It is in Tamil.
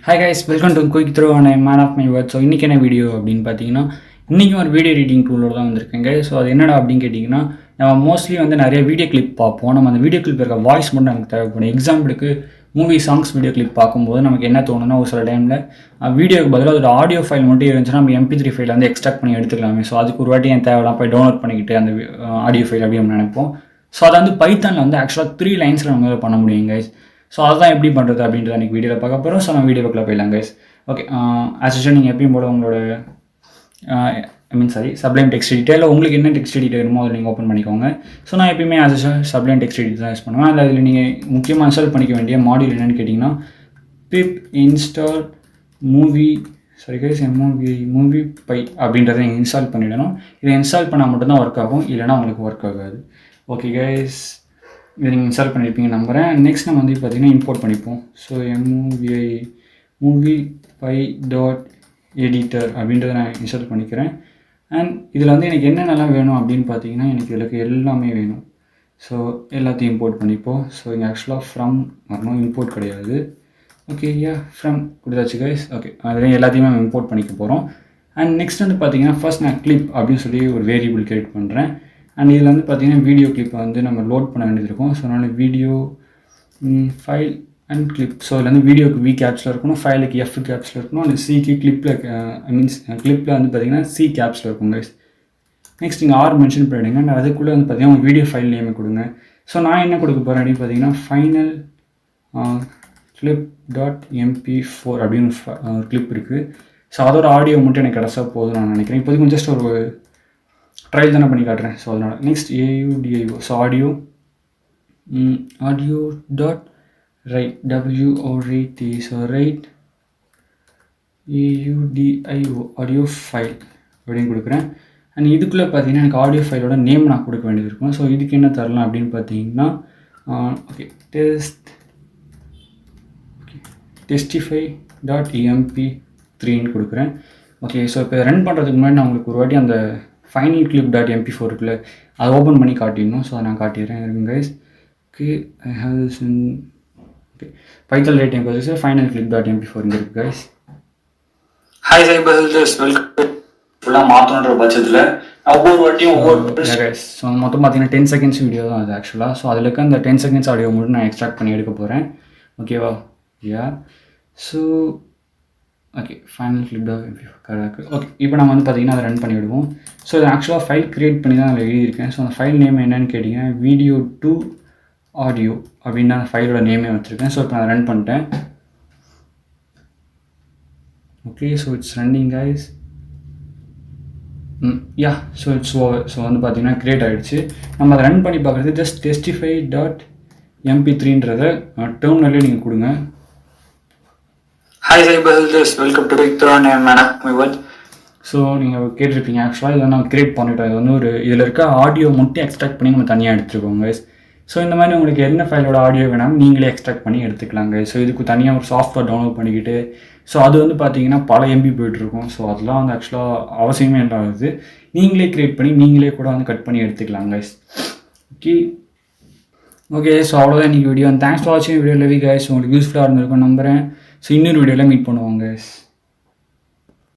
Hi guys, welcome to quick throw on a man of my word. So இன்றைக்கி என்ன வீடியோ அப்படின்னு பார்த்தீங்கன்னா இன்றைக்கும் ஒரு வீடியோ எடிட்டிங் டூலோடு தான் வந்திருக்கேங்க. ஸோ அது என்னடா அப்படின்னு கேட்டிங்கன்னா நம்ம மோஸ்ட்லி வந்து நிறைய வீடியோ கிளிப் பார்ப்போம். நம்ம அந்த வீடியோ கிளிப் இருக்க வாய்ஸ் மட்டும் நமக்கு தேவைப்படும். எக்ஸாம்பிளுக்கு மூவி சாங்ஸ் வீடியோ கிளிப் பார்க்கும்போது நமக்கு என்ன தோணுன்னா ஒரு சில டைமில் வீடியோக்கு பதிலாக அதோட ஆடியோ ஃபைல் மட்டும் இருந்துச்சுன்னா நம்ம MP3 ஃபைல் வந்து எக்ஸ்ட்ராக்ட் பண்ணி எடுத்துக்கலாமே. ஸோ அதுக்கு ஒரு வாட்டி என் தேவைலாம் போய் டவுன்லோட் பண்ணிக்கிட்டு அந்த ஆடியோ ஃபைல் அப்படி நம்ம நினைப்போம். ஸோ அதை வந்து பைத்தானில் வந்து ஆக்சுவலாக 3 லைன்ஸில் நம்ம பண்ண முடியும் கைஸ். ஸோ அதுதான் எப்படி பண்ணுறது அப்படின்றத எனக்கு வீடியோவில் பார்க்க போகிறோம். ஸோ நம்ம வீடியோக்குள்ளே போயிடலாம் கைஸ். ஓகே, ஆஸ் யூஷுவல் நீங்கள் எப்பயும் போல உங்களோட சப்ளைம் டெக்ஸ்ட் எடிட்டரில் உங்களுக்கு என்ன டெக்ஸ்ட் எடிட்டர் வேணுமோ அதை நீங்கள் ஓப்பன் பண்ணிக்கோங்க. ஸோ நான் எப்பயுமே as usual sublime text editor தான் யூஸ் பண்ணுவேன். அதில் நீங்கள் முக்கியமாக இன்ஸ்டால் பண்ணிக்க வேண்டிய மாடியூல் என்னென்னு கேட்டிங்கன்னா பிப் இன்ஸ்டால் மூவி பை அப்படின்றத நீங்கள் இன்ஸ்டால் பண்ணிடணும். இதை இன்ஸ்டால் பண்ணால் மட்டும்தான் ஒர்க் ஆகும், இல்லைனா உங்களுக்கு ஒர்க் ஆகாது. ஓகே கைஸ், இதை நீங்கள் இன்ஸ்டால் பண்ணியிருப்பீங்க நம்புகிறேன். நெக்ஸ்ட் நம்ம வந்து பார்த்திங்கன்னா இம்போர்ட் பண்ணிப்போம். So movie by dot editor அப்படின்றத நான் இன்ஸ்டால் பண்ணிக்கிறேன். அண்ட் இதில் வந்து எனக்கு என்னென்னலாம் வேணும் அப்படின்னு பார்த்தீங்கன்னா எனக்கு இதில் எல்லாமே வேணும். ஸோ எல்லாத்தையும் இம்போர்ட் பண்ணிப்போம். ஸோ இங்கே ஆக்சுவலாக ஃப்ரம் வரணும், இம்போர்ட் கிடையாது. ஓகே, ஃப்ரம் கொடுத்தாச்சு கைஸ். ஓகே, அதில் எல்லாத்தையுமே நம்ம இம்போர்ட் பண்ணிக்க போகிறோம். அண்ட் நெக்ஸ்ட் வந்து பார்த்தீங்கன்னா ஃபர்ஸ்ட் நான் கிளிப் அப்படின்னு சொல்லி ஒரு வேரியபிள் கிரியேட் பண்ணுறேன். அண்ட் இதில் வந்து பார்த்திங்கன்னா வீடியோ கிளிப்பை வந்து நம்ம லோட் பண்ண வேண்டியது இருக்கும். ஸோ அதனால் video file and clip. So அதில் வந்து வீடியோக்கு V கேப்ஸில் இருக்கணும், ஃபைலுக்கு F கேப்ஸில் இருக்கணும், அந்த Cக்கு கிளிப்பில் கிளிப்பில் வந்து பார்த்திங்கன்னா C கேப்ஸில் இருக்கும் கைஸ். நெக்ஸ்ட் நீங்கள் R மென்ஷன் பண்ணிவிடுங்க. அண்ட் அதுக்குள்ளே வந்து பார்த்திங்கன்னா உங்கள் வீடியோ ஃபைல் நேமை கொடுங்க. ஸோ நான் என்ன கொடுக்க போகிறேன் அப்படின்னு பார்த்தீங்கன்னா ஃபைனல் clip.mp4 அப்படின்னு ஒரு கிளிப் இருக்குது. ஸோ அதோட ஆடியோ மட்டும் எனக்கு கிடச்சா போதும் நான் நினைக்கிறேன். இப்போதைக்கு கொஞ்சம் ஜஸ்ட் ஒரு ட்ரையல் தானே பண்ணி காட்டுறேன். ஸோ அதனால் next audio. So audio dot right WORAT. So right AUDIO audio file அப்படின்னு கொடுக்குறேன். அண்ட் இதுக்குள்ளே பார்த்தீங்கன்னா எனக்கு ஆடியோ ஃபைலோட நேம் நான் கொடுக்க வேண்டியது இருக்கும். ஸோ இதுக்கு என்ன தரலாம் அப்படின்னு பார்த்தீங்கன்னா ஓகே testify.mp3ன்னு கொடுக்குறேன். ஓகே, ஸோ இப்போ ரன் பண்ணுறதுக்கு முன்னாடி நான் உங்களுக்கு ஒரு வாட்டி அந்த ஃபைனல் clip.mp4 இருக்குல்ல அதை ஓப்பன் பண்ணி காட்டிடணும். ஸோ அதை நான் காட்டிடுறேன் இருக்குங்க guys. Okay, I have this in okay python rating processor final clip.mp4 இங்கே இருக்குது கைஸ். Hi ciphers, welcome. ஃபுல்லாக மாற்றணுன்ற பட்சத்தில் ஒவ்வொரு வாட்டியும் ஒவ்வொரு கைஸ். ஸோ மொத்தம் பார்த்தீங்கன்னா 10 செகண்ட்ஸ் வீடியோ தான் அது ஆக்சுவலாக. ஸோ அதில் இருக்க அந்த 10 செகண்ட்ஸ் ஆடியோ மட்டும் நான் எக்ஸ்ட்ராக்ட் பண்ணி எடுக்க போகிறேன். ஓகேவா? ஸோ ஓகே, ஃபைனல் clip.mp4 கரெக்டாக. ஓகே, இப்போ நம்ம வந்து பார்த்திங்கன்னா அதை ரன் பண்ணிவிடுவோம். ஸோ இது ஆக்சுவலாக ஃபைல் க்ரியேட் பண்ணி தான் அதில் எழுதியிருக்கேன். ஸோ அந்த ஃபைல் நேம் என்னென்னு கேட்டிங்கன்னா வீடியோ டு ஆடியோ அப்படின்னு நான் ஃபைலோட நேமே வச்சுருக்கேன். ஸோ இப்போ நான் ரன் பண்ணிட்டேன். Okay, so it's running guys. So it's over. So வந்து பார்த்திங்கன்னா க்ரியேட் ஆகிடுச்சு. நம்ம அதை ரன் பண்ணி பார்க்குறது ஜஸ்ட் testify.mp3ன்றத டெர்மினல்லே நீங்கள் கொடுங்க. Hi ciphers, welcome to quick throw on a man of my word. So நீங்கள் கேட்டிருப்பீங்க ஆக்சுவலாக இதை நான் க்ரியேட் பண்ணிட்டோம். இது வந்து ஒரு இதில் இருக்க ஆடியோ மட்டும் எக்ஸ்ட்ராக்ட் பண்ணி நம்ம தனியாக எடுத்துருக்கோங்க. ஸோ இந்த மாதிரி உங்களுக்கு என்ன ஃபைலோட ஆடியோ வேணாலும் நீங்களே எக்ஸ்ட்ராக்ட் பண்ணி எடுத்துக்கலாங்க. ஸோ இதுக்கு தனியாக ஒரு சாஃப்ட்வேர் டவுன்லோட் பண்ணிக்கிட்டு ஸோ அது வந்து பார்த்தீங்கன்னா பல MB போய்ட்டுருக்கும். ஸோ அதெல்லாம் வந்து ஆக்சுவலாக அவசியமே இல்லாதது. நீங்களே க்ரியேட் பண்ணி நீங்களே கூட வந்து கட் பண்ணி எடுத்துக்கலாங்க. ஓகே, ஸோ அவ்வளோதான் இன்றைக்கி வீடியோ. தேங்க்ஸ் ஃபார் வாட்சிங் வீடியோ லவி கைஸ். உங்களுக்கு யூஸ்ஃபுல்லாக இருந்திருக்கும் நம்புகிறேன். ஸோ இன்னொரு வீடியோவில் மீட் பண்ணுவாங்க கைஸ்.